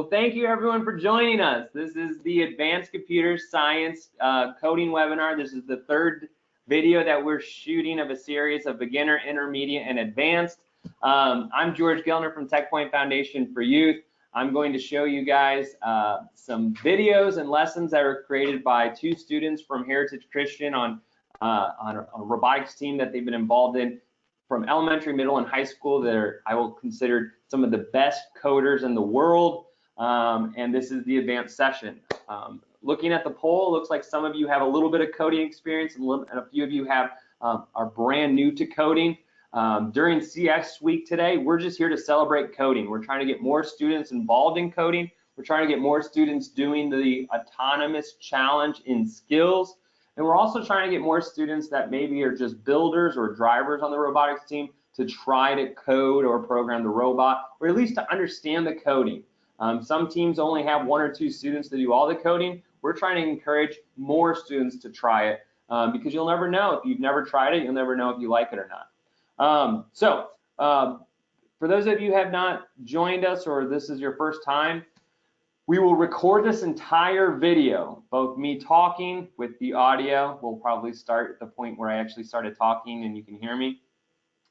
Well, thank you everyone for joining us. This is the Advanced Computer Science Coding webinar. This is the third video that we're shooting of a series of beginner, intermediate, and advanced. I'm George Gellner from TechPoint Foundation for Youth. I'm going to show you guys some videos and lessons that were created by two students from Heritage Christian on a robotics team that they've been involved in from elementary, middle, and high school. They're, I will consider, some of the best coders in the world. And this is the advanced session. Looking at the poll, it looks like some of you have a little bit of coding experience and a few of you have are brand new to coding. During CS week today, we're just here to celebrate coding. We're trying to get more students involved in coding. We're trying to get more students doing the autonomous challenge in skills. And we're also trying to get more students that maybe are just builders or drivers on the robotics team to try to code or program the robot, or at least to understand the coding. Some teams only have 1 or 2 students to do all the coding. We're trying to encourage more students to try it because you'll never know. If you've never tried it, you'll never know if you like it or not. For those of you who have not joined us or this is your first time, we will record this entire video, both me talking with the audio. We'll probably start at the point where I actually started talking and you can hear me.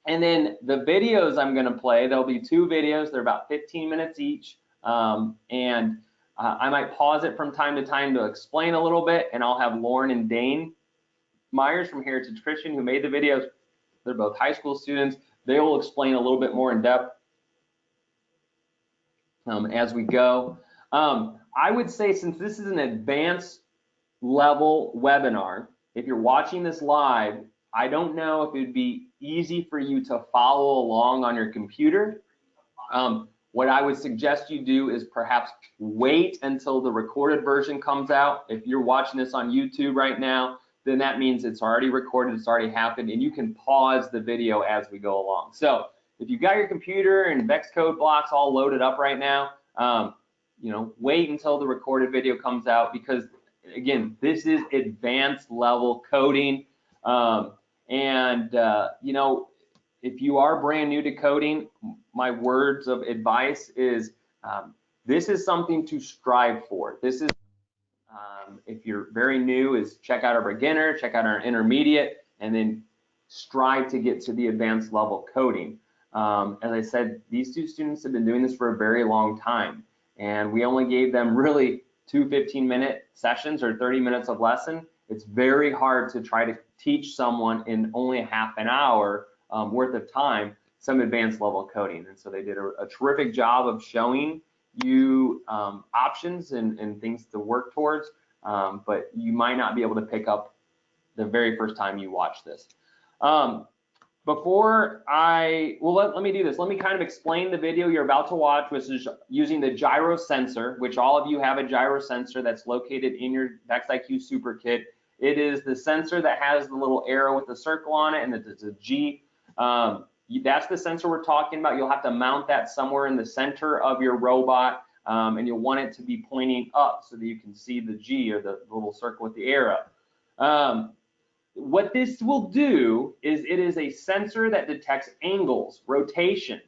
And then the videos I'm going to play, there'll be 2 videos. They're about 15 minutes each. I might pause it from time to time to explain a little bit, and I'll have Lauren and Dane Myers from Heritage Christian who made the videos. They're both high school students. They will explain a little bit more in depth as we go. I would say, since this is an advanced level webinar, if you're watching this live, I don't know if it would be easy for you to follow along on your computer. What I would suggest you do is perhaps wait until the recorded version comes out. If you're watching this on YouTube right now, then that means it's already recorded, it's already happened, and you can pause the video as we go along. So if you've got your computer and VEXcode blocks all loaded up right now, you know, wait until the recorded video comes out, because again, this is advanced level coding. You know, if you are brand new to coding, my words of advice is this is something to strive for. This is, if you're very new, is check out our beginner, check out our intermediate, and then strive to get to the advanced level coding. As I said, these 2 students have been doing this for a very long time, and we only gave them really 2 15-minute sessions or 30 minutes of lesson. It's very hard to try to teach someone in only half an hour worth of time some advanced level coding. And so they did a terrific job of showing you options and things to work towards, but you might not be able to pick up the very first time you watch this. Let me do this. Let me kind of explain the video you're about to watch, which is using the gyro sensor, which all of you have a gyro sensor that's located in your VEXiQ Super Kit. It is the sensor that has the little arrow with the circle on it, and it's a G. That's the sensor we're talking about. You'll have to mount that somewhere in the center of your robot, and you'll want it to be pointing up so that you can see the G, or the little circle with the arrow. What this will do is it is a sensor that detects angles, rotation.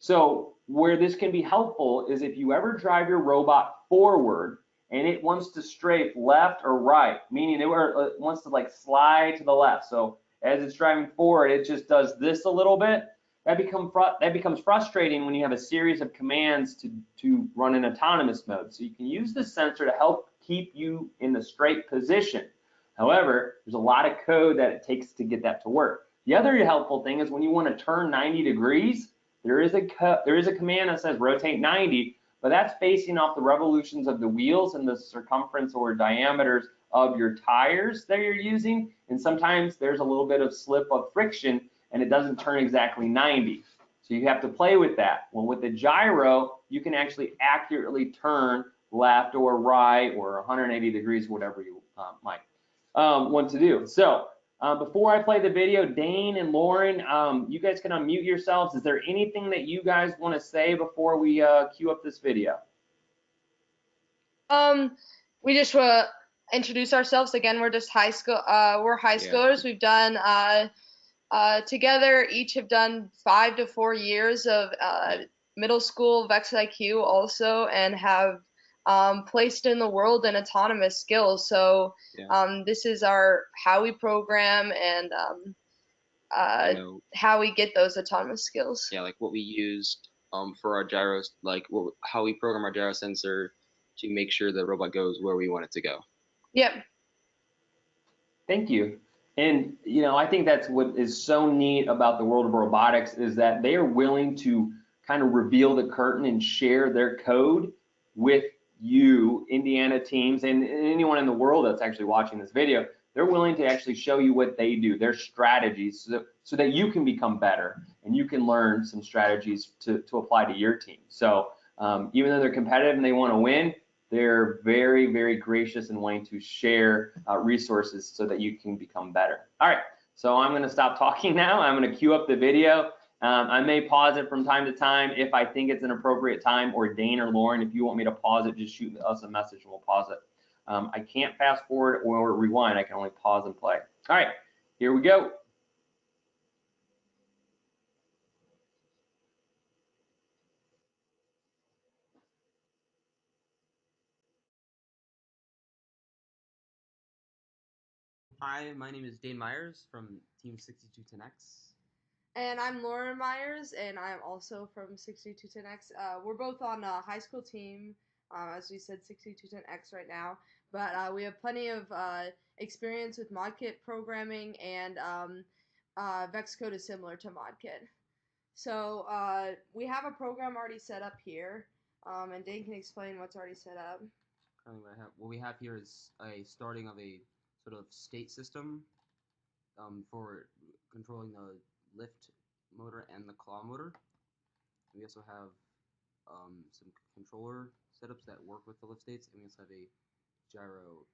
So where this can be helpful is if you ever drive your robot forward and it wants to strafe left or right, meaning it wants to like slide to the left. So as it's driving forward, it just does this a little bit. That becomes frustrating when you have a series of commands to run in autonomous mode. So you can use this sensor to help keep you in the straight position. However, there's a lot of code that it takes to get that to work. The other helpful thing is when you want to turn 90 degrees, there is a command that says rotate 90, but that's basing off the revolutions of the wheels and the circumference or diameters of your tires that you're using. And sometimes there's a little bit of slip of friction and it doesn't turn exactly 90. So you have to play with that. Well, with the gyro, you can actually accurately turn left or right or 180 degrees, whatever you might want to do. So before I play the video, Dane and Lauren, you guys can unmute yourselves. Is there anything that you guys want to say before we queue up this video? We just introduce ourselves again. We're just high school. We're high schoolers. We've done together. Each have done 5 to 4 years of middle school VEXIQ also, and have placed in the world in autonomous skills. So this is our how we program and how we get those autonomous skills. Yeah, like what we used for our gyros, like how we program our gyro sensor to make sure the robot goes where we want it to go. Yep. Thank you. And I think that's what is so neat about the world of robotics is that they are willing to kind of reveal the curtain and share their code with you, Indiana teams, and anyone in the world that's actually watching this video. They're willing to actually show you what they do, their strategies, so that you can become better and you can learn some strategies to apply to your team. So even though they're competitive and they want to win, they're very, very gracious and wanting to share resources so that you can become better. All right, so I'm going to stop talking now. I'm going to queue up the video. I may pause it from time to time if I think it's an appropriate time, or Dane or Lauren, if you want me to pause it, just shoot us a message and we'll pause it. I can't fast forward or rewind. I can only pause and play. All right, here we go. Hi, my name is Dane Myers from Team 6210X. And I'm Lauren Myers, and I'm also from 6210X. We're both on a high school team, as we said, 6210X right now. But we have plenty of experience with ModKit programming, and VEXcode is similar to ModKit. So we have a program already set up here, and Dane can explain what's already set up. What we have here is a starting of a sort of state system for controlling the lift motor and the claw motor. We also have some controller setups that work with the lift states, and we also have a gyro,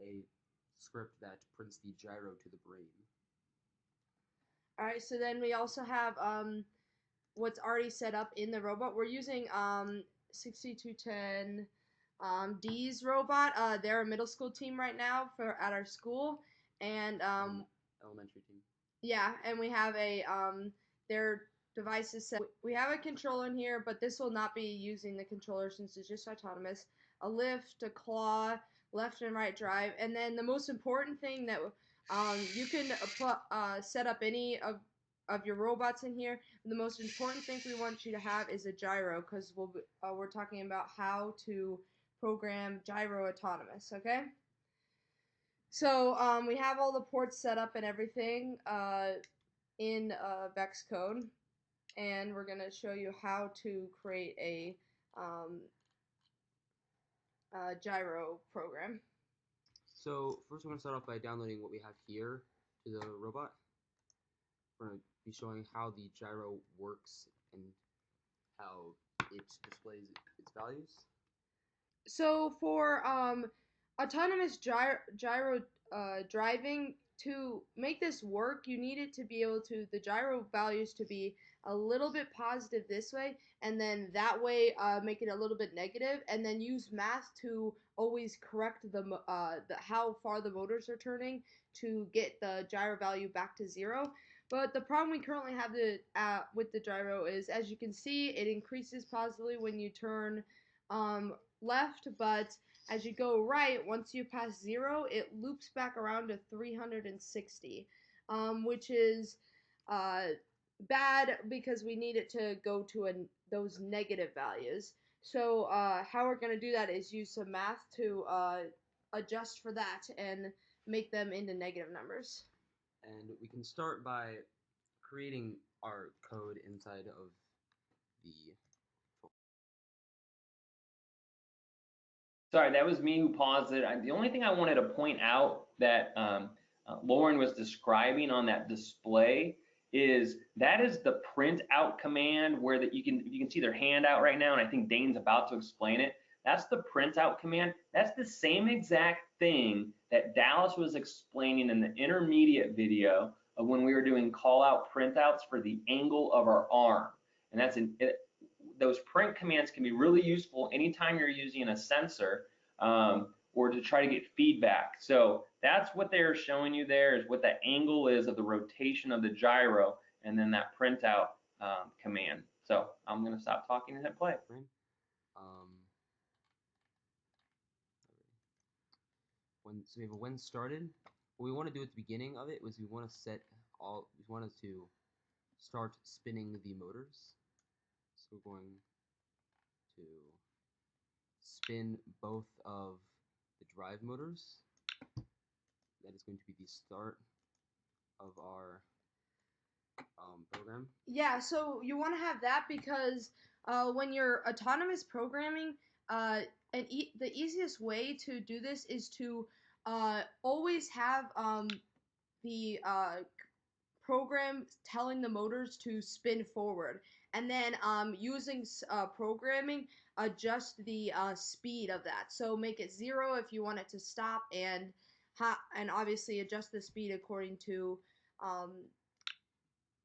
a script that prints the gyro to the brain. All right, so then we also have what's already set up in the robot. We're using 6210 D's robot. They're a middle school team right now at our school, and elementary team. Yeah, and we have a their devices set. We have a controller in here, but this will not be using the controller since it's just autonomous. A lift, a claw, left and right drive, and then the most important thing that you can set up any of your robots in here. The most important thing we want you to have is a gyro, because we're talking about how to program gyro autonomous. Okay. So we have all the ports set up and everything in VEXcode, and we're going to show you how to create a gyro program. So first we're going to start off by downloading what we have here to the robot. We're going to be showing how the gyro works and how it displays its values. So for autonomous gyro driving, to make this work, you need it to be able to, the gyro values to be a little bit positive this way, and then that way make it a little bit negative, and then use math to always correct the how far the motors are turning to get the gyro value back to 0. But the problem we currently have with the gyro is, as you can see, it increases positively when you turn left, but as you go right, once you pass 0, it loops back around to 360, which is bad because we need it to go to those negative values. So how we're going to do that is use some math to adjust for that and make them into negative numbers. And we can start by creating our code inside of the... Sorry, that was me who paused it. The only thing I wanted to point out that Lauren was describing on that display is that is the print out command, where that you can see their hand out right now, and I think Dane's about to explain it. That's the print out command. That's the same exact thing that Dallas was explaining in the intermediate video of when we were doing call out printouts for the angle of our arm. And that's those print commands can be really useful anytime you're using a sensor or to try to get feedback. So that's what they're showing you there, is what the angle is of the rotation of the gyro, and then that printout command. So I'm gonna stop talking and hit play. frame. So we have a when started. What we want to do at the beginning of it was we want to start spinning the motors. So we're going to spin both of the drive motors. That is going to be the start of our program. Yeah, so you want to have that because when you're autonomous programming, the easiest way to do this is to always have the program telling the motors to spin forward, and then using programming adjust the speed of that. So make it 0 if you want it to stop, and obviously adjust the speed according to um,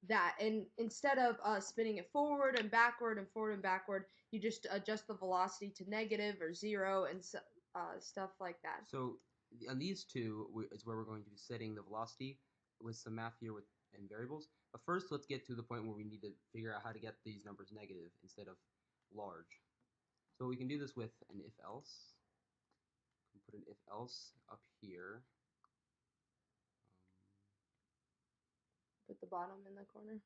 that. And instead of spinning it forward and backward and forward and backward, you just adjust the velocity to negative or 0 and stuff like that. So on these two is where we're going to be setting the velocity with some math here and variables. But first, let's get to the point where we need to figure out how to get these numbers negative instead of large. So we can do this with an if-else. Put an if-else up here. Put the bottom in the corner.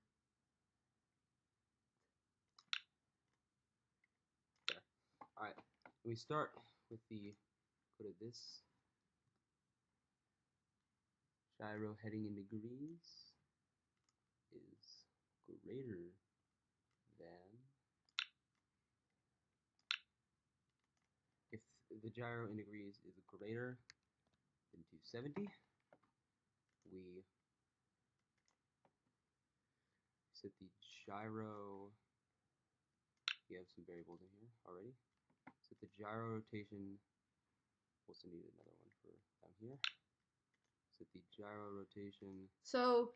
There. All right. We start with go to this. Gyro heading in degrees is greater than, if the gyro in degrees is greater than 270, we set the gyro, we have some variables in here already. Set the gyro rotation, we'll also need another one for down here. Set the gyro rotation. So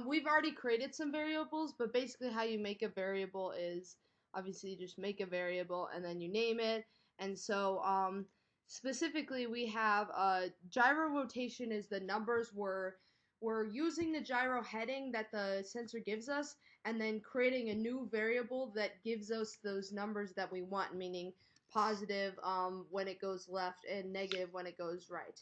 we've already created some variables, but basically how you make a variable is obviously you just make a variable and then you name it. And so specifically we have gyro rotation is the numbers we're using the gyro heading that the sensor gives us, and then creating a new variable that gives us those numbers that we want, meaning positive when it goes left and negative when it goes right.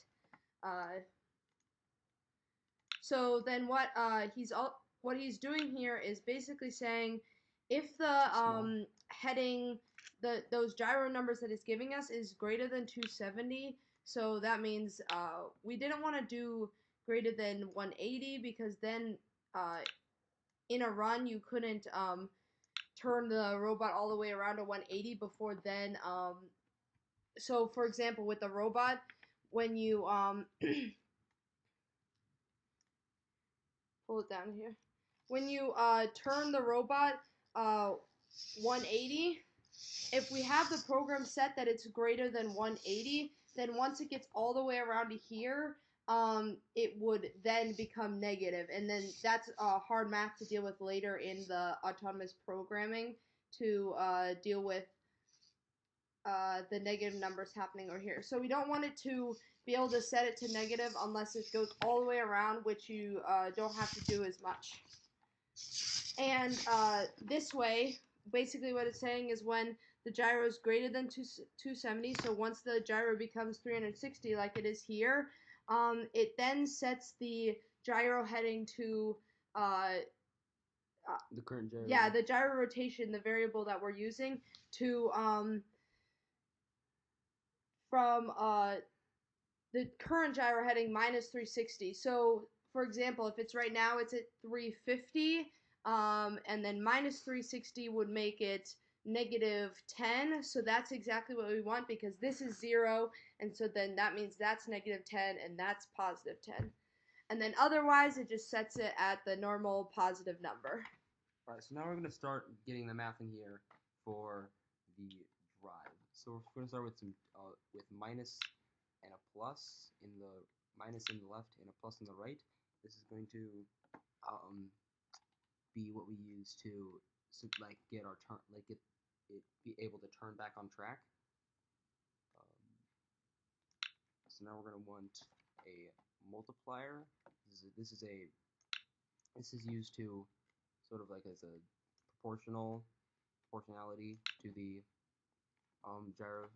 So then what he's doing here is basically saying if the heading those gyro numbers that it's giving us is greater than 270, so that means we didn't want to do greater than 180 because then in a run you couldn't turn the robot all the way around to 180 before then. So for example, with the robot, when you pull it down here. When you turn the robot 180, if we have the program set that it's greater than 180, then once it gets all the way around to here, it would then become negative. And then that's hard math to deal with later in the autonomous programming to deal with the negative numbers happening over here. So we don't want it to be able to set it to negative unless it goes all the way around, which you don't have to do as much. And this way, basically what it's saying is when the gyro is greater than 270, so once the gyro becomes 360 like it is here, it then sets the gyro heading to the current gyro. Yeah, the gyro rotation, the variable that we're using, to from the current gyro heading minus 360. So, for example, if it's right now, it's at 350, and then minus 360 would make it negative 10. So that's exactly what we want because this is 0, and so then that means that's negative 10 and that's positive 10. And then otherwise, it just sets it at the normal positive number. Alright, so now we're going to start getting the math in here for the drive. So we're going to start with with minus and a plus in the minus in the left and a plus in the right. This is going to be what we use to get our turn, it be able to turn back on track. So now we're going to want a multiplier. This is used to sort of like as a proportional proportionality to the gyro.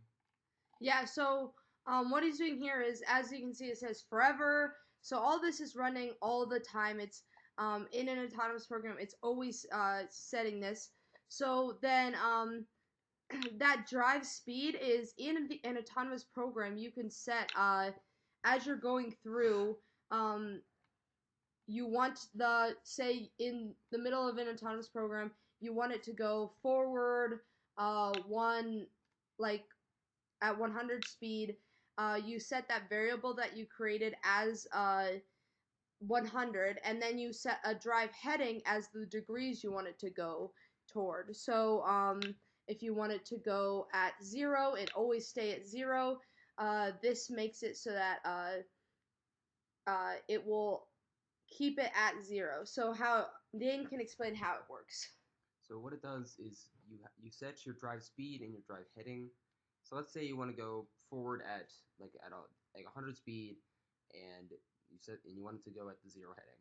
Yeah, so what he's doing here is, as you can see, it says forever. So all this is running all the time. It's in an autonomous program. It's always setting this. So then that drive speed is in an autonomous program. You can set as you're going through. You want say in the middle of an autonomous program, you want it to go forward one like at 100 speed. You set that variable that you created as 100, and then you set a drive heading as the degrees you want it to go toward. So if you want it to go at 0, it always stay at 0. This makes it so that it will keep it at 0. So how Dane can explain how it works. So what it does is you set your drive speed and your drive heading. So let's say you want to go forward at like 100 speed, and you want it to go at the 0 heading.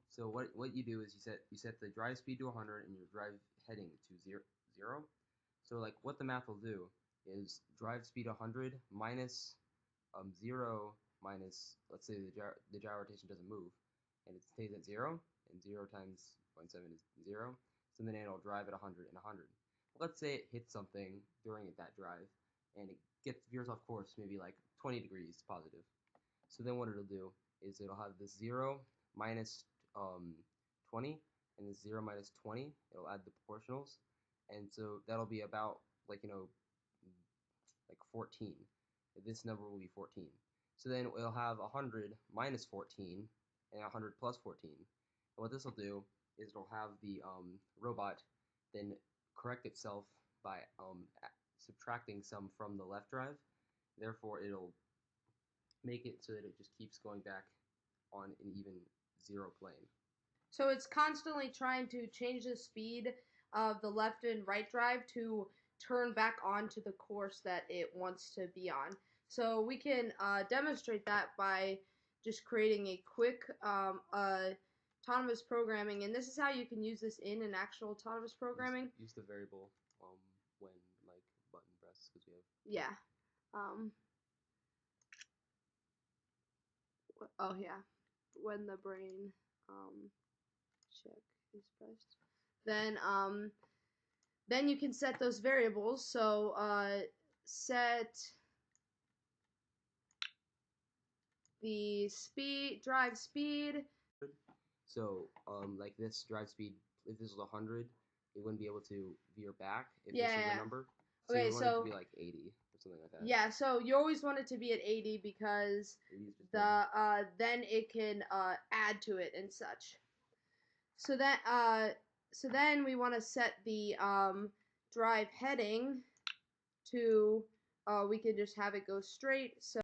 So what you do is you set the drive speed to 100 and your drive heading to 0. So like what the math will do is drive speed 100 minus 0 minus, let's say the gyro rotation doesn't move and it stays at 0, and 0 times 0.7 is 0. So then it'll drive at 100 and 100. Let's say it hits something during that drive and it veers off course maybe like 20 degrees positive. So then what it'll do is it'll have this 0 minus 20 and this 0 minus 20. It'll add the proportionals, and so that'll be about like 14. This number will be 14. So then it'll have 100 minus 14 and 100 plus 14. And what this will do is it'll have the robot then correct itself by subtracting some from the left drive. Therefore, it'll make it so that it just keeps going back on an even 0 plane. So it's constantly trying to change the speed of the left and right drive to turn back onto the course that it wants to be on. So we can demonstrate that by just creating a quick autonomous programming, and this is how you can use this in an actual autonomous programming. Use the variable when like button press, because we have. Yeah. Oh yeah. When the brain check is pressed, then you can set those variables. So set the drive speed. So like this drive speed, if this was 100, it wouldn't be able to veer back if this was a number. So Okay, you want it to be like 80 or something like that. Yeah, so you always want it to be at 80 because then it can add to it and such. So then we want to set the drive heading to we can just have it go straight. So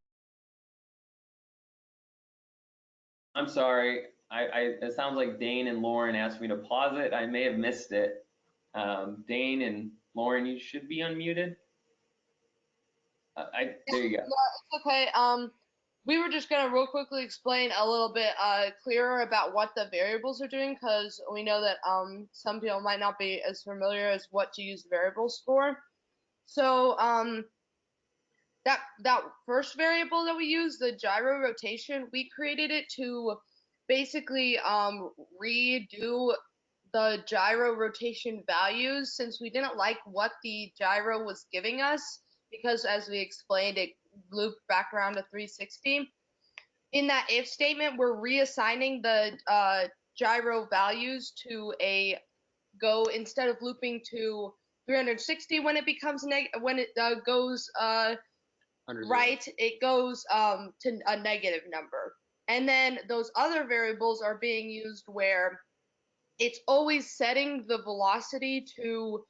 I'm sorry. It sounds like Dane and Lauren asked me to pause it. I may have missed it. Dane and Lauren, you should be unmuted. There you go. No, it's okay. We were just gonna real quickly explain a little bit clearer about what the variables are doing, because we know that some people might not be as familiar as what to use variables for. So that first variable that we use, the gyro rotation, we created it to basically redo the gyro rotation values, since we didn't like what the gyro was giving us, because as we explained, it looped back around to 360. In that if statement, we're reassigning the gyro values to instead of looping to 360 when it becomes when it goes right, it goes to a negative number. And then those other variables are being used where it's always setting the velocity to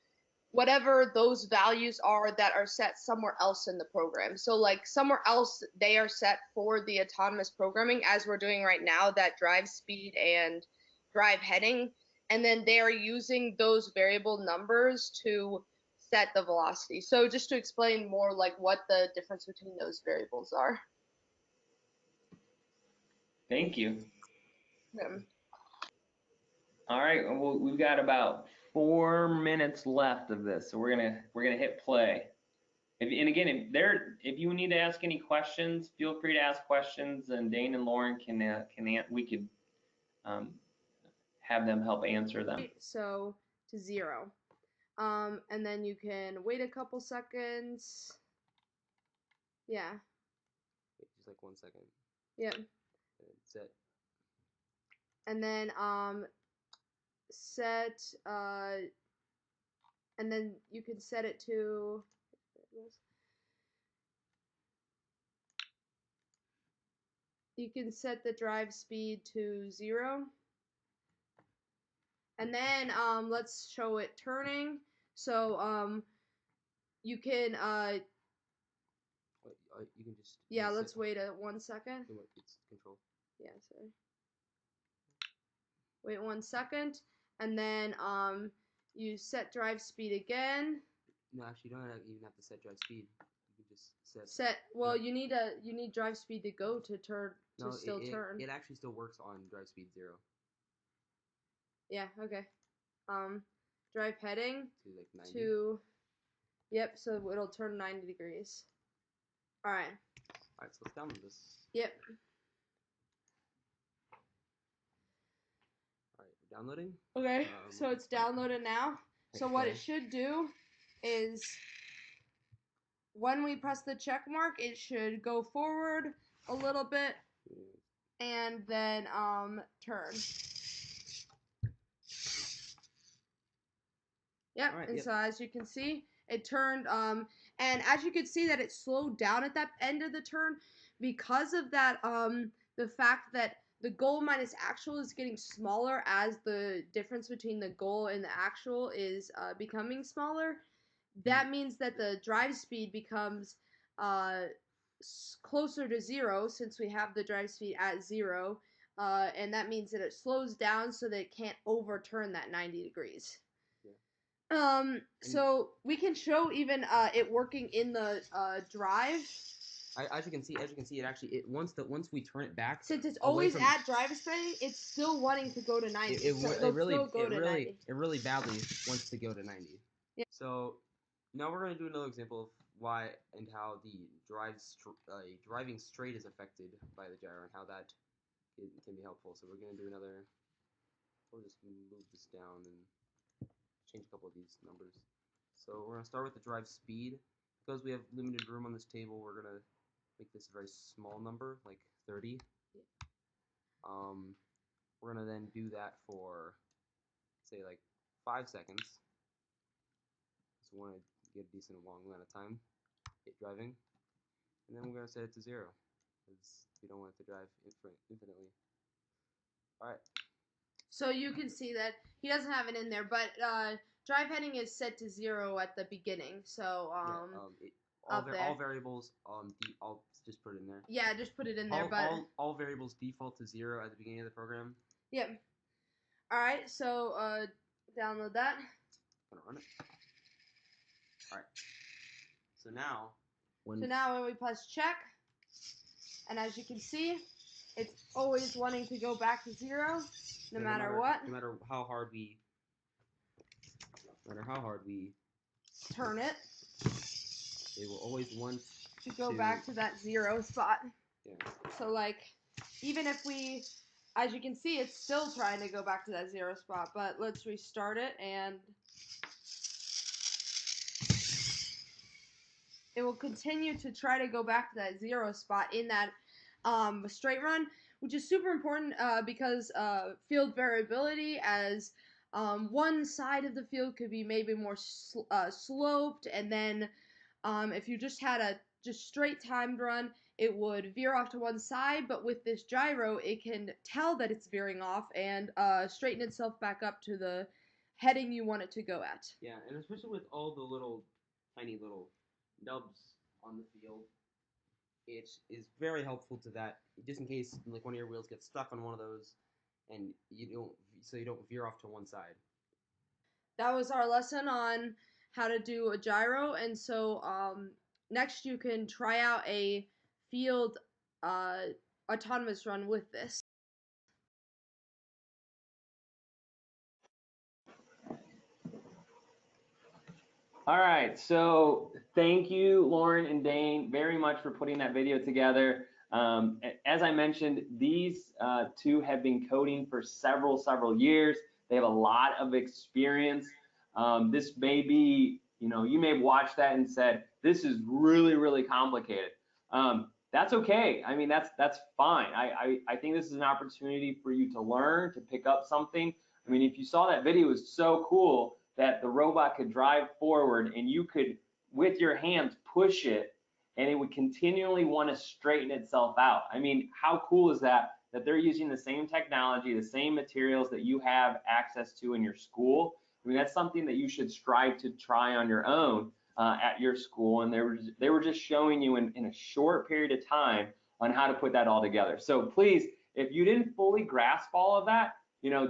whatever those values are that are set somewhere else in the program. So like somewhere else they are set for the autonomous programming, as we're doing right now, that drive speed and drive heading, and then they are using those variable numbers to set the velocity. So just to explain more like what the difference between those variables are. Thank you. Yeah. All right, well, we've got about 4 minutes left of this, so we're gonna hit play. And again, if you need to ask any questions, feel free to ask questions, and Dane and Lauren we could have them help answer them. So to 0. And then you can wait a couple seconds. Yeah. Wait, just like 1 second. Yep. And set. And then set and then you can set it to you can set the drive speed to 0. And then let's show it turning. So you can You can just yeah, let's wait 1 second. It's control. Yeah, sorry. Wait 1 second, and then you set drive speed again. No, actually, you don't even have to set drive speed. You can just set. Well, you need drive speed to go to turn to still turn. It actually still works on drive speed 0. Yeah. Okay. Drive heading to like 90. to. Yep. So it'll turn 90 degrees. All right. All right. So let's download this. Yep. All right. We're downloading. Okay. So it's downloaded now. So what it should do is when we press the check mark, it should go forward a little bit and then turn. Yep. Right, and so as you can see, it turned and as you can see that it slowed down at that end of the turn because of that the fact that the goal minus actual is getting smaller as the difference between the goal and the actual is becoming smaller. That means that the drive speed becomes closer to 0 since we have the drive speed at 0, and that means that it slows down so that it can't overturn that 90 degrees. So we can show even it working in the drive. As you can see, it actually once we turn it back, since it's always at drive speed, it's still wanting to go to 90. It really badly wants to go to 90. Yeah. So now we're going to do another example of why and how the driving straight is affected by the gyro and how that can be helpful. So we're going to do another. We'll just move this down and change a couple of these numbers. So we're going to start with the drive speed. Because we have limited room on this table, we're going to make this a very small number, like 30. We're going to then do that for, say, like 5 seconds. So we want to get a decent long amount of time driving. And then we're going to set it to 0, because we don't want it to drive infinitely. Alright. So you can see that he doesn't have it in there, but drive heading is set to 0 at the beginning. So all variables I'll just put it in there. Yeah, just put it in there. All variables default to 0 at the beginning of the program. Yep. All right. So download that. I'm gonna run it. All right. So now when we press check, and as you can see, it's always wanting to go back to 0. No matter what. No matter how hard we turn it, it will always want to go back to that 0 spot. Yeah. So like, even if we, as you can see, it's still trying to go back to that 0 spot. But let's restart it, and it will continue to try to go back to that 0 spot in that straight run, which is super important because field variability, as one side of the field could be maybe more sloped, and then if you just had a straight timed run, it would veer off to one side, but with this gyro, it can tell that it's veering off and straighten itself back up to the heading you want it to go at. Yeah, and especially with all the tiny little nubs on the field, it is very helpful to that, just in case like one of your wheels gets stuck on one of those, and you don't veer off to one side. That was our lesson on how to do a gyro, and so next you can try out a field autonomous run with this. All right, so thank you, Lauren and Dane, very much for putting that video together. As I mentioned, these two have been coding for several years. They have a lot of experience. This may be, you may have watched that and said, this is really complicated. That's okay. I mean, that's fine. I think this is an opportunity for you to learn, to pick up something. I mean, if you saw that video, it was so cool that the robot could drive forward and you could, with your hands, push it and it would continually want to straighten itself out. I mean, how cool is that, that they're using the same technology, the same materials that you have access to in your school? I mean, that's something that you should strive to try on your own at your school. And they were just showing you in a short period of time on how to put that all together. So please, if you didn't fully grasp all of that,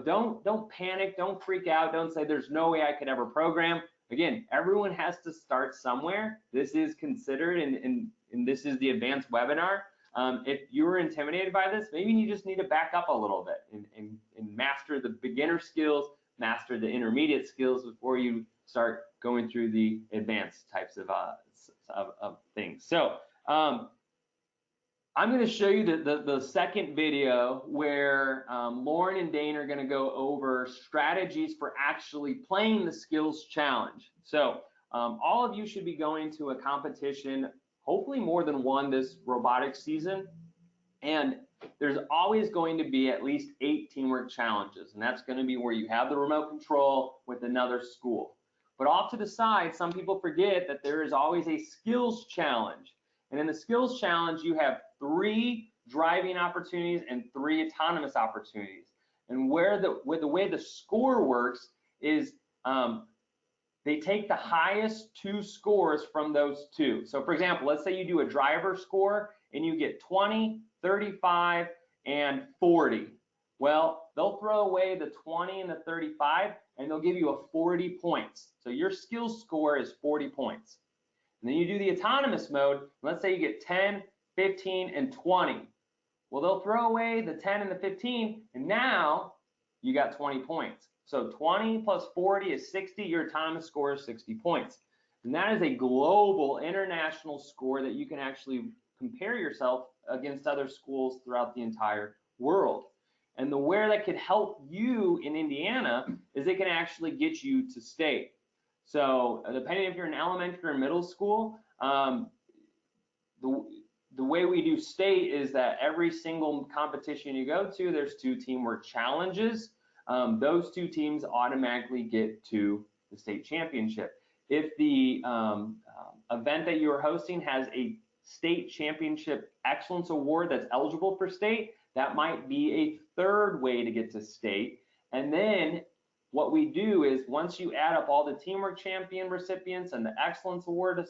don't panic, don't freak out, don't say there's no way I could ever program. Again, everyone has to start somewhere. This is considered, and this is the advanced webinar. If you were intimidated by this, maybe you just need to back up a little bit and master the beginner skills, master the intermediate skills before you start going through the advanced types of things. So I'm going to show you the second video where Lauren and Dane are going to go over strategies for actually playing the skills challenge. So all of you should be going to a competition, hopefully more than one this robotics season. And there's always going to be at least 8 teamwork challenges. And that's going to be where you have the remote control with another school. But off to the side, some people forget that there is always a skills challenge. And in the skills challenge, you have 3 driving opportunities and 3 autonomous opportunities. And with the way the score works is they take the highest 2 scores from those 2. So for example, let's say you do a driver score and you get 20, 35, and 40. Well, they'll throw away the 20 and the 35 and they'll give you a 40 points. So your skills score is 40 points. And then you do the autonomous mode. Let's say you get 10, 15, and 20. Well, they'll throw away the 10 and the 15, and now you got 20 points. So 20 plus 40 is 60. Your autonomous score is 60 points. And that is a global international score that you can actually compare yourself against other schools throughout the entire world. And the where that could help you in Indiana is it can actually get you to state. So depending if you're in elementary or middle school, the way we do state is that every single competition you go to, there's 2 teamwork challenges. Those 2 teams automatically get to the state championship. If the event that you are hosting has a state championship excellence award that's eligible for state, that might be a 3rd way to get to state. And then what we do is once you add up all the teamwork champion recipients and the excellence award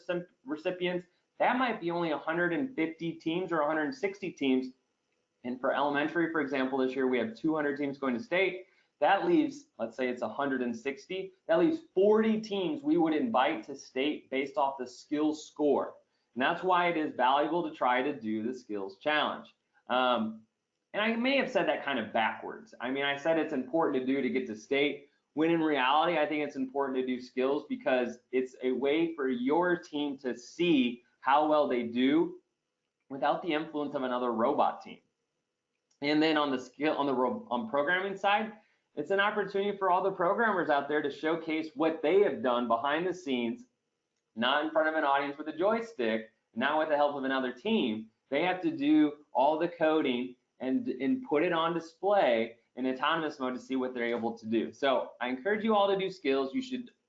recipients, that might be only 150 teams or 160 teams. And for elementary, for example, this year we have 200 teams going to state. That leaves, let's say it's 160, that leaves 40 teams we would invite to state based off the skills score. And that's why it is valuable to try to do the skills challenge. And I may have said that kind of backwards. I mean, I said it's important to do to get to state, when in reality, I think it's important to do skills because it's a way for your team to see how well they do without the influence of another robot team. And then on the programming side, it's an opportunity for all the programmers out there to showcase what they have done behind the scenes, not in front of an audience with a joystick, not with the help of another team. They have to do all the coding and put it on display in autonomous mode to see what they're able to do. So I encourage you all to do skills.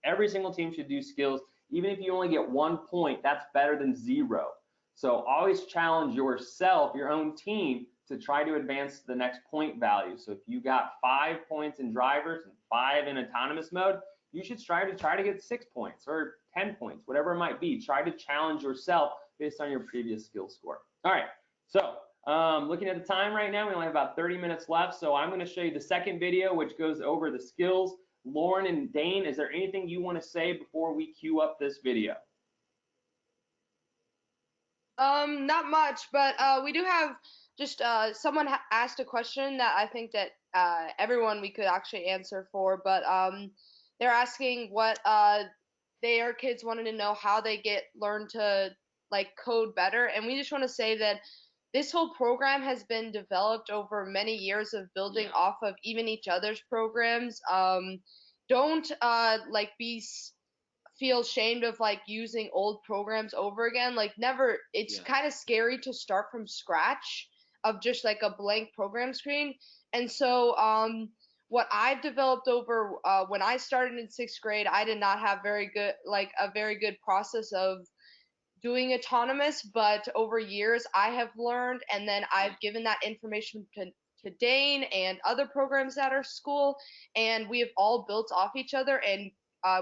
Every single team should do skills. Even if you only get 1 point, that's better than 0. So always challenge yourself, your own team, to try to advance to the next point value. So if you got 5 points in drivers and 5 in autonomous mode, you should strive to try to get 6 points or 10 points, whatever it might be. Try to challenge yourself based on your previous skill score. All right, so looking at the time right now, we only have about 30 minutes left, so I'm going to show you the second video, which goes over the skills. Lauren and Dane, is there anything you want to say before we queue up this video? Not much, but we do have just someone asked a question that I think that everyone we could actually answer for, but they're asking what their kids wanted to know how they learn to like code better. And we just want to say that this whole program has been developed over many years of building off of even each other's programs. Don't like feel shamed of like using old programs over again. Like never, it's kind of scary to start from scratch of just like a blank program screen. And so what I've developed over when I started in 6th grade, I did not have a very good process of doing autonomous, but over years I have learned, and then I've given that information to Dane and other programs at our school, and we have all built off each other, and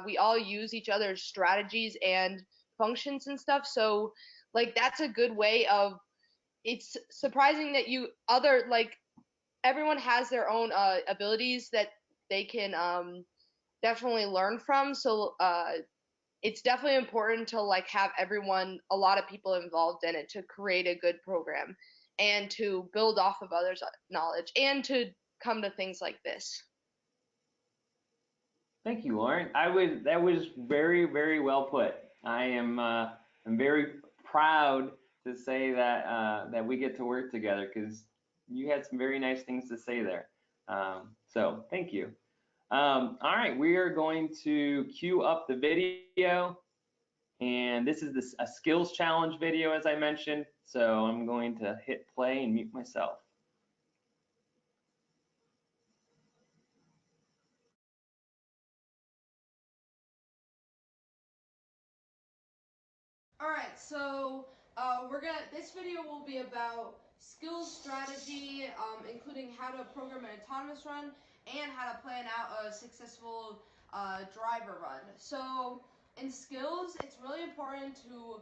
we all use each other's strategies and functions and stuff. So like that's a good way of, it's surprising that everyone has their own abilities that they can definitely learn from. So it's definitely important to like have a lot of people involved in it to create a good program and to build off of others' knowledge and to come to things like this. Thank you, Lauren. That was very, very well put. I'm very proud to say that we get to work together, because you had some very nice things to say there. So thank you. All right, we are going to queue up the video, and this is a skills challenge video, as I mentioned. So I'm going to hit play and mute myself. All right, so this video will be about skills strategy, including how to program an autonomous run and how to plan out a successful driver run. So in skills, it's really important to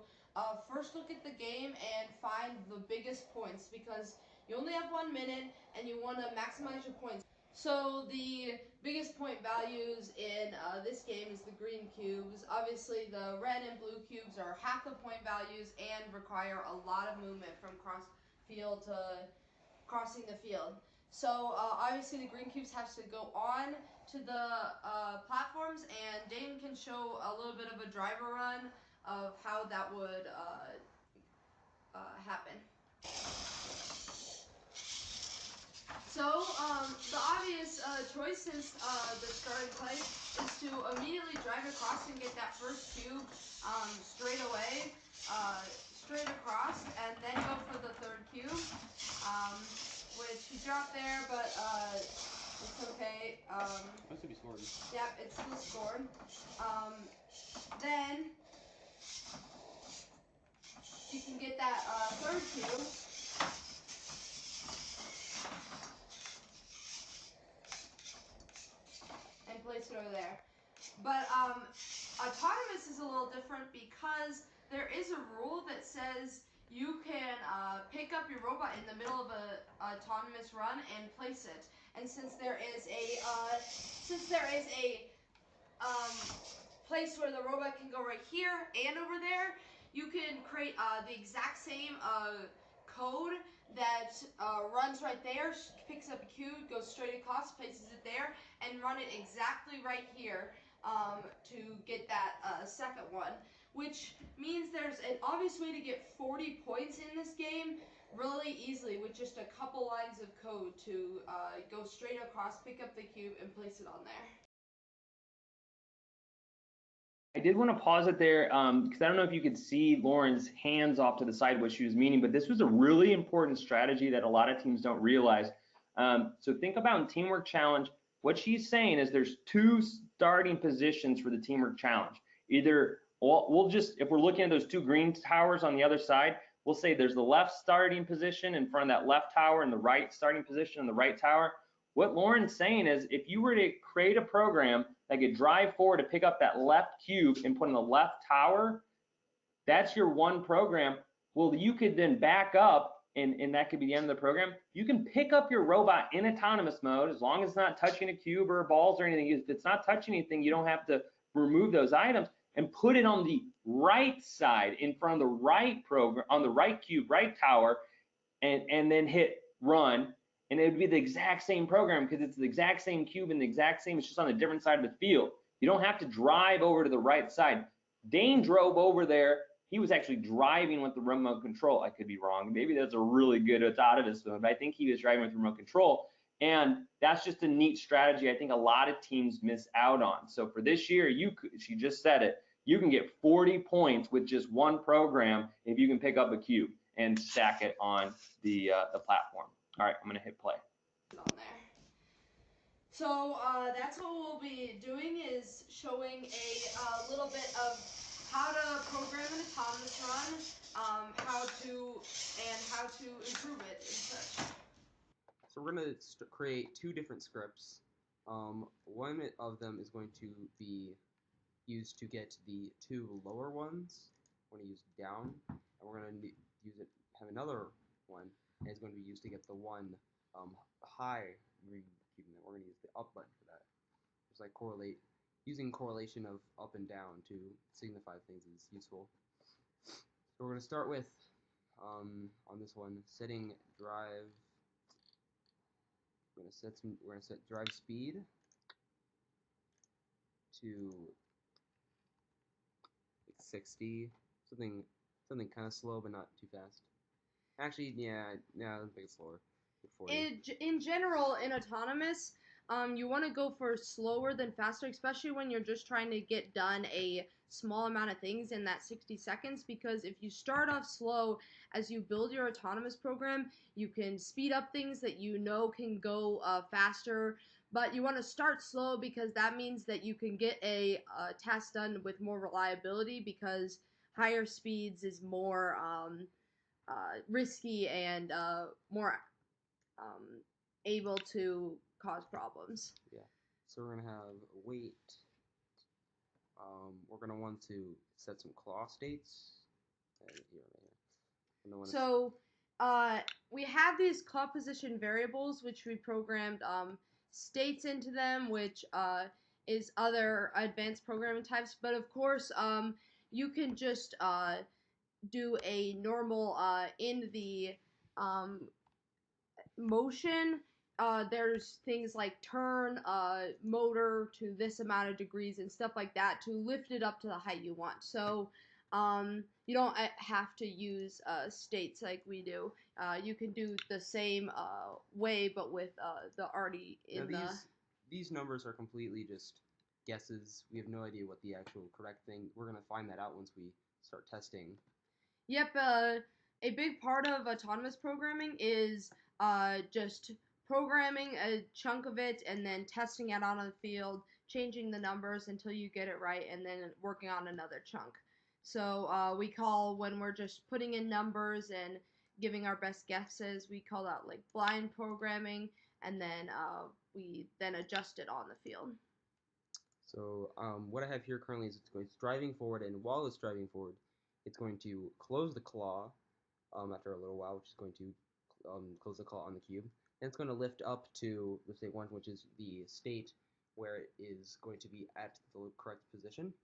first look at the game and find the biggest points, because you only have 1 minute and you want to maximize your points. So the biggest point values in this game is the green cubes. Obviously the red and blue cubes are half the point values and require a lot of movement from crossing the field. So obviously the green cubes have to go on to the platforms, and Dane can show a little bit of a driver run of how that would happen. So, the obvious choice since the starting play is to immediately drive across and get that first cube straight away, straight across, and then go for the third cube, which he dropped there, but it's okay. That should be scored. Yep, it's still scored. Then you can get that third cube. And place it over there. But autonomous is a little different because there is a rule that says you can pick up your robot in the middle of a autonomous run and place it. And since there is a place where the robot can go right here and over there, you can create the exact same code that runs right there, picks up a cube, goes straight across, places it there, and run it exactly right here to get that second one. Which means there's an obvious way to get 40 points in this game really easily with just a couple lines of code to go straight across, pick up the cube, and place it on there. I did want to pause it there because I don't know if you could see Lauren's hands off to the side what she was meaning, but this was a really important strategy that a lot of teams don't realize. So think about in Teamwork Challenge, what she's saying is there's 2 starting positions for the Teamwork Challenge. Either we'll just, if we're looking at those 2 green towers on the other side, we'll say there's the left starting position in front of that left tower and the right starting position in the right tower. What Lauren's saying is if you were to create a program that could drive forward to pick up that left cube and put in the left tower, that's your one program. Well, you could then back up, and that could be the end of the program. You can pick up your robot in autonomous mode as long as it's not touching a cube or balls or anything. If it's not touching anything, you don't have to remove those items, and put it on the right side in front of the right program, on the right cube, right tower, and then hit run. And it would be the exact same program because it's the exact same cube and the exact same, it's just on a different side of the field. You don't have to drive over to the right side. Dane drove over there. He was actually driving with the remote control. I could be wrong. Maybe that's a really good iterative system, but I think he was driving with remote control. And that's just a neat strategy I think a lot of teams miss out on. So for this year, she just said it, you can get 40 points with just one program if you can pick up a cube and stack it on the platform. All right, I'm gonna hit play. On there. So that's what we'll be doing, is showing a little bit of how to program an autonomous run, how to improve it and such. So we're going to create two different scripts. One of them is going to be used to get the two lower ones. We're going to use down, and we're going to have another one, and it's going to be used to get the one high. We're going to use the up button for that. Just like using correlation of up and down to signify things is useful. So we're going to start with on this one, setting drive. We're going to set drive speed to 60, something kind of slow but not too fast. Actually, yeah, let's make it slower. 40. In general, in autonomous, you want to go for slower than faster, especially when you're just trying to get done a small amount of things in that 60 seconds, because if you start off slow, as you build your autonomous program, you can speed up things that you know can go faster, but you want to start slow because that means that you can get a task done with more reliability, because higher speeds is more risky and more able to cause problems. Yeah. So we're gonna have wait. We're gonna want to set some claw states. So we have these claw position variables, which we programmed states into them, which is other advanced programming types. But of course, you can just do a normal in the motion. There's things like turn motor to this amount of degrees and stuff like that to lift it up to the height you want. So you don't have to use states like we do. You can do the same way, but with the already in now these numbers are completely just guesses. We have no idea what the actual correct thing. We're gonna find that out once we start testing. Yep. A big part of autonomous programming is just programming a chunk of it and then testing it out on the field, changing the numbers until you get it right, and then working on another chunk. So we call, when we're just putting in numbers and giving our best guesses, we call that like blind programming, and then we then adjust it on the field. So what I have here currently is it's driving forward, and while it's driving forward, it's going to close the claw after a little while, which is going to close the claw on the cube. And it's going to lift up to the state 1, which is the state where it is going to be at the correct position.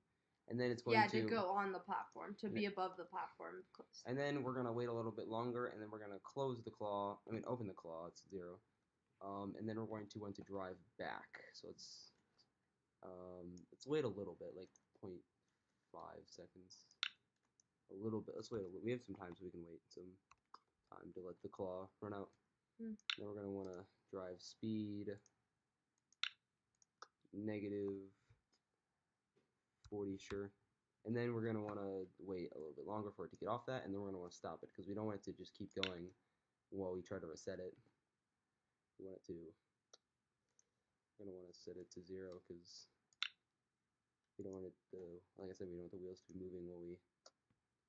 And then it's going to go on the platform, to be above the platform. And then we're going to wait a little bit longer, and then we're going to close the claw, open the claw, it's 0. And then we're going to want to drive back. So let's wait a little bit, like 0.5 seconds. A little bit. Let's wait a little. We have some time, so we can wait some time to let the claw run out. Then we're going to want to drive speed negative 40, sure. And then we're going to want to wait a little bit longer for it to get off that, and then we're going to want to stop it because we don't want it to just keep going while we try to reset it. We're going to want to set it to 0 because we don't want it to, like I said, we don't want the wheels to be moving while we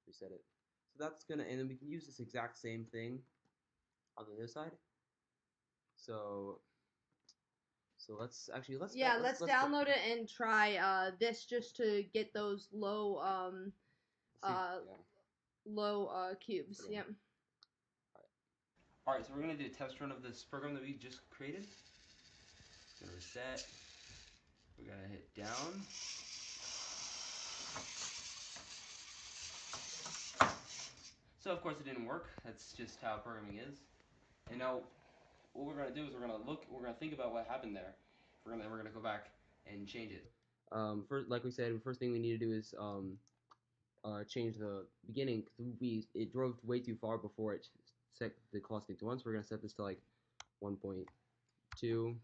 reset it. So that's gonna, and then we can use this exact same thing on the other side. So let's download it and try this just to get those low cubes. Yeah. Yep. Alright, so we're gonna do a test run of this program that we just created. Gonna reset. We're gonna hit down. So of course it didn't work. That's just how programming is. And now what we're gonna do is we're gonna think about what happened there. We're gonna go back and change it. First, like we said, the first thing we need to do is change the beginning. It drove way too far before it set the clock state to 1, so we're gonna set this to like 1.2,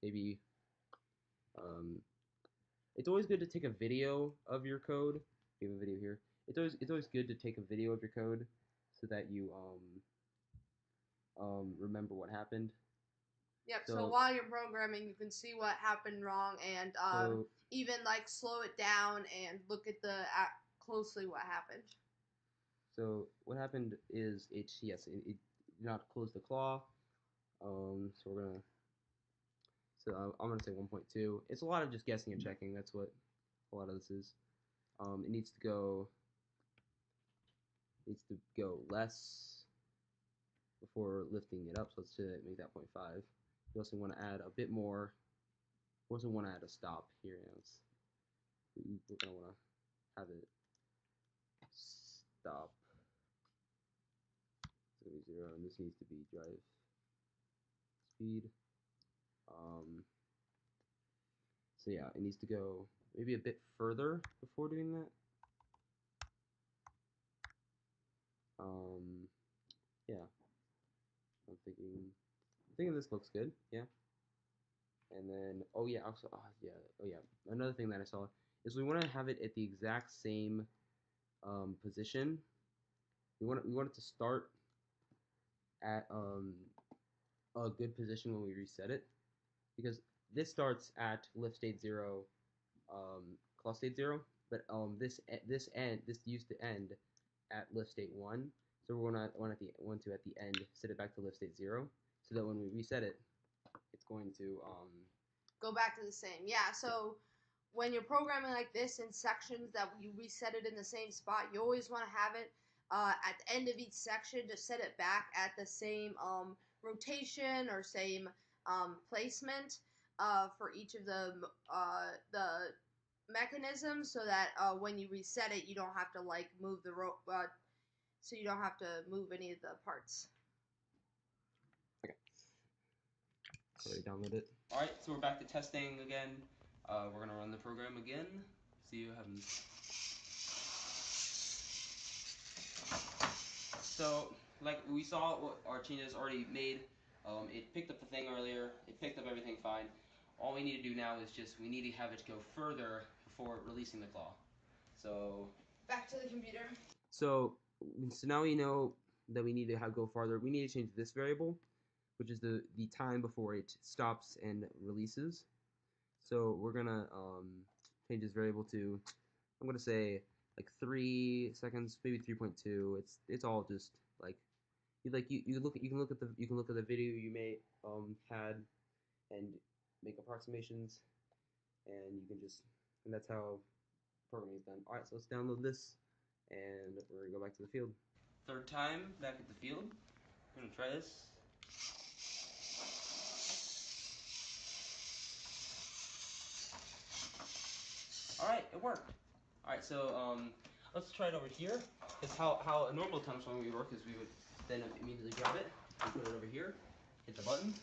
maybe. It's always good to take a video of your code. We have a video here. It's always good to take a video of your code so that you remember what happened. Yep. So while you're programming, you can see what happened wrong, and even like slow it down and look at closely what happened. So what happened is it did not close the claw. So we're gonna. So I'm gonna say 1.2. It's a lot of just guessing and checking. That's what a lot of this is. It needs to go less before lifting it up. So let's make that 0.5. We also want to add a bit more. We also want to add a stop here. We're gonna want to have it stop. It's gonna be 0, and this needs to be drive speed. So yeah, it needs to go maybe a bit further before doing that. Yeah, I'm thinking this looks good. Yeah. And then, another thing that I saw is we want to have it at the exact same position. We want it to start at a good position when we reset it, because this starts at lift state 0, clock state 0, but this used to end at lift state 1, so we're gonna want to at the end set it back to lift state 0, so that when we reset it, it's going to go back to the same. Yeah. So when you're programming like this in sections that you reset it in the same spot, you always want to have it at the end of each section to set it back at the same rotation or same placement for each of the mechanisms, so that when you reset it, you don't have to like move the so you don't have to move any of the parts. Okay. So we download it. All right, so we're back to testing again. We're gonna run the program again. See what happens. So, like we saw, what our changes already made. It picked up the thing earlier. It picked up everything fine. All we need to do now is we need to have it go further before releasing the claw. So back to the computer. So now we know that we need to go farther. We need to change this variable, which is the time before it stops and releases. So we're gonna change this variable to, I'm gonna say like 3 seconds, maybe 3.2. It's all just like you can look at the video you may had and make approximations, and you can just, and that's how programming is done. All right, so let's download this, and we're gonna go back to the field. Third time back at the field. We're gonna try this. All right, it worked. All right, so let's try it over here. Because how a normal time song would work is we would then immediately grab it and put it over here, hit the button.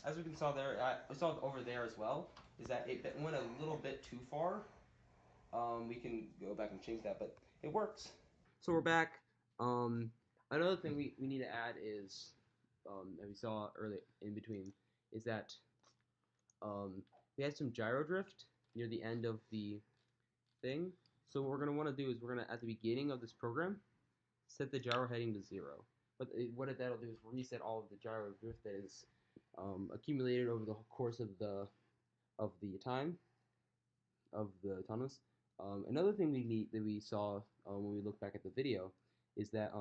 As we saw there, we saw over there as well, is that it went a little bit too far. We can go back and change that, but it works. So we're back. Another thing we need to add is, that we saw earlier in between, is that we had some gyro drift near the end of the thing. So what we're going to want to do is we're going to, at the beginning of this program, set the gyro heading to 0. But what that'll do is reset all of the gyro drift that is accumulated over the course of the time of the autonomous. Another thing we saw when we looked back at the video is that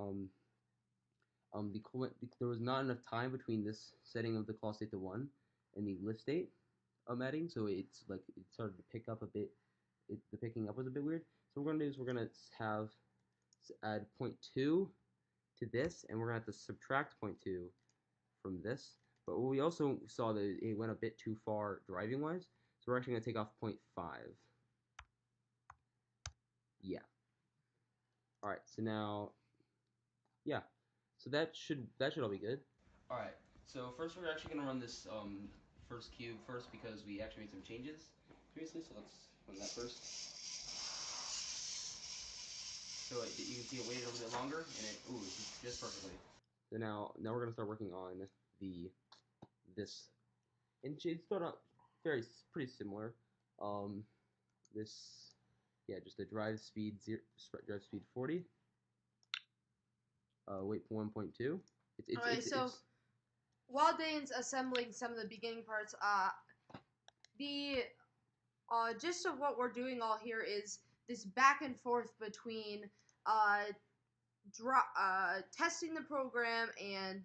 there was not enough time between this setting of the claw state to 1 and the lift state adding, so it's like it started to pick up a bit. The picking up was a bit weird. So what we're gonna do is we're gonna add 0.2 to this, and we're gonna have to subtract 0.2 from this. But we also saw that it went a bit too far driving wise, so we're actually gonna take off 0.5. Yeah. Alright, so now, yeah. So that should all be good. Alright, So first we're actually going to run this first cube first because we actually made some changes previously, so let's run that first. So you can see it waited a little bit longer, and it just perfectly. So now we're going to start working on this, and it started out pretty similar. Just a drive speed 40. Weight 1.2. Alright, so while Dane's assembling some of the beginning parts, the gist of what we're doing all here is this back and forth between testing the program and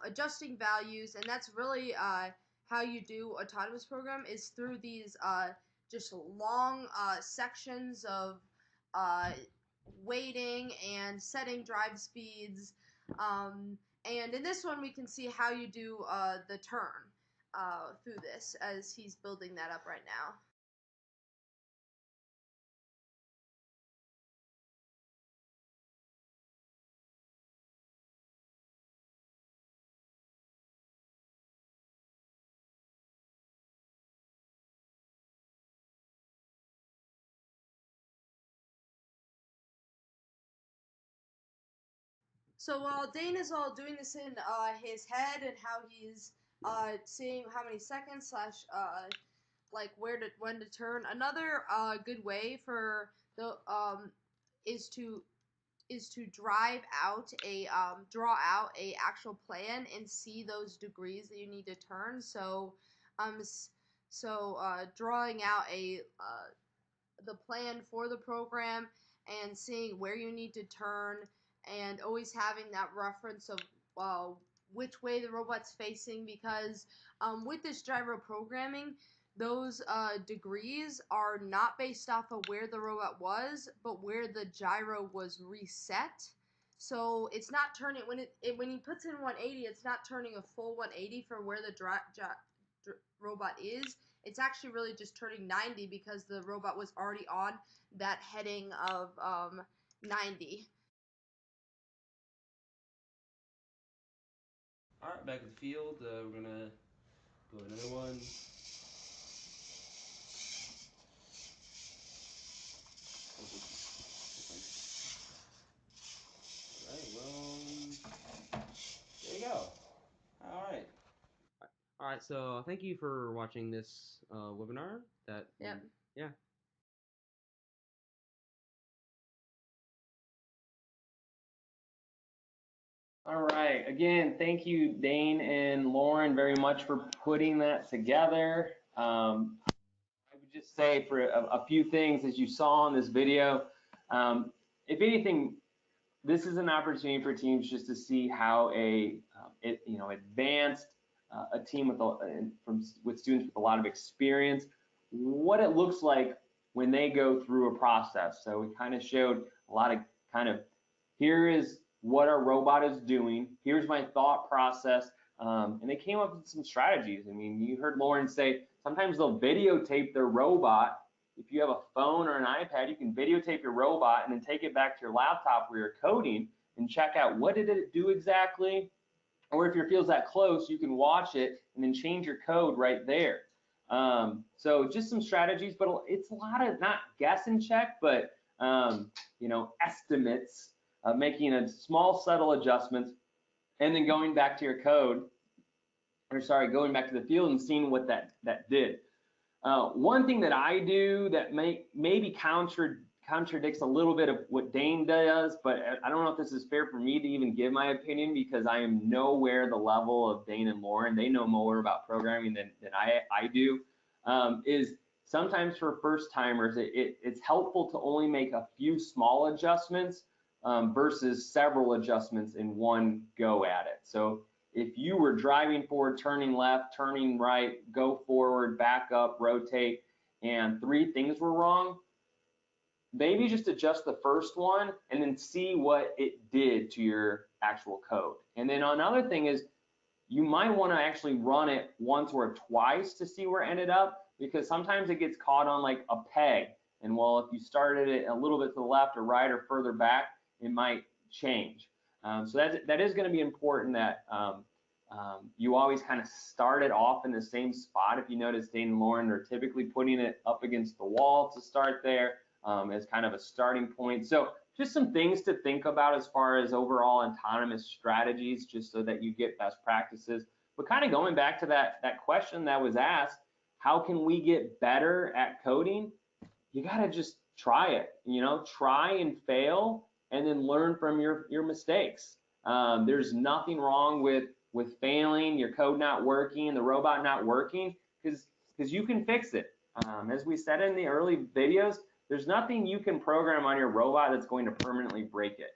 adjusting values, and that's really how you do autonomous program, is through these just long sections of waiting and setting drive speeds, and in this one we can see how you do the turn through this as he's building that up right now. So while Dane is all doing this in his head and how he's seeing how many seconds slash like when to turn, another good way for the is to drive out a draw out a actual plan and see those degrees that you need to turn. So drawing out the plan for the program and seeing where you need to turn, and always having that reference of which way the robot's facing, because with this gyro programming, those degrees are not based off of where the robot was, but where the gyro was reset. So it's not turning when when he puts in 180, it's not turning a full 180 for where the robot is. It's actually really just turning 90 because the robot was already on that heading of 90. Alright, back in the field, we're going to go another one. Alright, well, there you go. Alright. Alright, so thank you for watching this webinar. Yep. Yeah. All right. Again, thank you, Dane and Lauren, very much for putting that together. I would just say for a few things, as you saw in this video, if anything, this is an opportunity for teams just to see how advanced a team with students with a lot of experience, what it looks like when they go through a process. So we kind of showed a lot of here is what our robot is doing. Here's my thought process, and they came up with some strategies. I mean, you heard Lauren say sometimes they'll videotape their robot. If you have a phone or an iPad, you can videotape your robot and then take it back to your laptop where you're coding and check out what did it do exactly. Or if your field's that close, you can watch it and then change your code right there. So just some strategies, but it's a lot of not guess and check, but estimates, making a small subtle adjustments, and then going back to your code, going back to the field and seeing what that did. One thing that I do that maybe contradicts a little bit of what Dane does, but I don't know if this is fair for me to even give my opinion because I am nowhere the level of Dane and Lauren. They know more about programming than I do. Is sometimes for first timers, it's helpful to only make a few small adjustments versus several adjustments in one go at it. So if you were driving forward, turning left, turning right, go forward, back up, rotate, and 3 things were wrong, maybe just adjust the first one and then see what it did to your actual code. And then another thing is you might want to actually run it once or twice to see where it ended up, because sometimes it gets caught on like a peg. And well, if you started it a little bit to the left or right or further back, it might change. So that is going to be important that You always kind of start it off in the same spot. If you notice, Dane and Lauren are typically putting it up against the wall to start there as kind of a starting point. So just some things to think about as far as overall autonomous strategies, just so that you get best practices. But kind of going back to that question that was asked, how can we get better at coding? You got to just try it, try and fail and then learn from your mistakes. There's nothing wrong with failing, your code not working, the robot not working, because you can fix it. As we said in the early videos, there's nothing you can program on your robot that's going to permanently break it.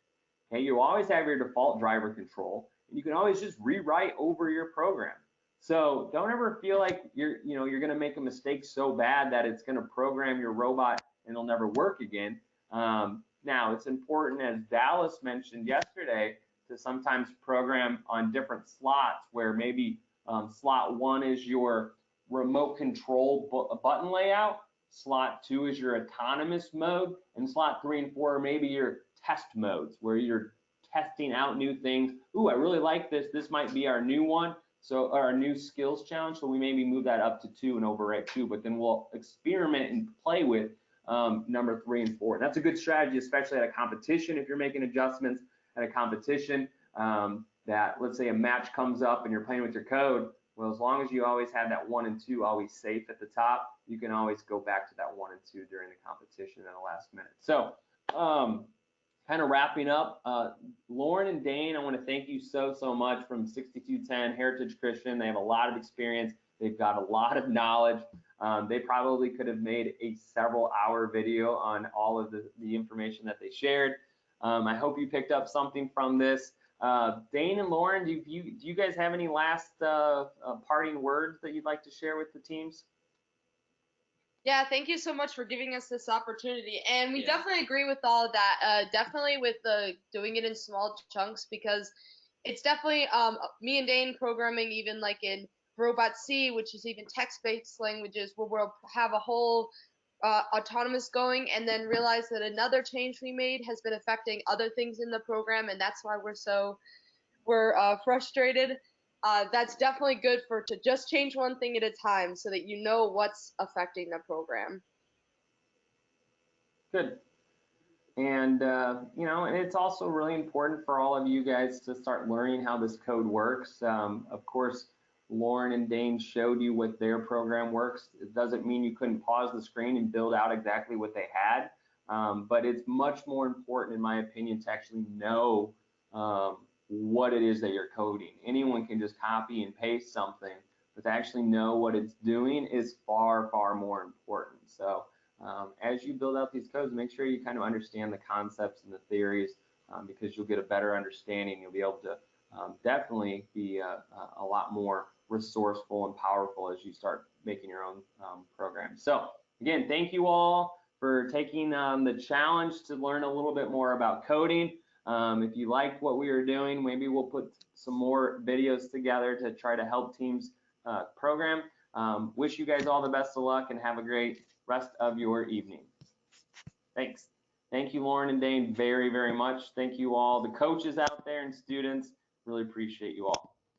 Okay, you always have your default driver control, and you can always just rewrite over your program. So don't ever feel like you're going to make a mistake so bad that it's going to program your robot and it'll never work again. Now, it's important, as Dallas mentioned yesterday, to sometimes program on different slots, where maybe slot 1 is your remote control button layout, slot 2 is your autonomous mode, and slot 3 and 4 are maybe your test modes, where you're testing out new things. Ooh, I really like this. This might be our new one. So our new skills challenge, so we maybe move that up to 2 and overwrite 2, but then we'll experiment and play with number 3 and 4. And that's a good strategy, especially at a competition. If you're making adjustments at a competition, that let's say a match comes up and you're playing with your code, well, as long as you always have that 1 and 2 always safe at the top, you can always go back to that 1 and 2 during the competition in the last minute. So kind of wrapping up, Lauren and Dane, I want to thank you so much from 6210 Heritage Christian. They have a lot of experience. They've got a lot of knowledge. They probably could have made a several-hour video on all of the information that they shared. I hope you picked up something from this. Dane and Lauren, do you guys have any last parting words that you'd like to share with the teams? Yeah, thank you so much for giving us this opportunity. And we definitely agree with all of that. Definitely with the doing it in small chunks, because it's definitely me and Dane programming even like in Robot C, which is even text-based languages, where we'll have a whole autonomous going and then realize that another change we made has been affecting other things in the program, and that's why we're frustrated. That's definitely good to just change one thing at a time, so that you know what's affecting the program. Good. And and it's also really important for all of you guys to start learning how this code works. Of course, Lauren and Dane showed you what their program works. It doesn't mean you couldn't pause the screen and build out exactly what they had, but it's much more important, in my opinion, to actually know what it is that you're coding. Anyone can just copy and paste something, but to actually know what it's doing is far more important. So as you build out these codes, make sure you kind of understand the concepts and the theories, because you'll get a better understanding. You'll be able to definitely be a lot more resourceful and powerful as you start making your own programs. So again, thank you all for taking the challenge to learn a little bit more about coding. If you liked what we were doing, maybe we'll put some more videos together to try to help teams program. Wish you guys all the best of luck and have a great rest of your evening. Thanks. Thank you, Lauren and Dane, very much. Thank you all, the coaches out there and students. Really appreciate you all.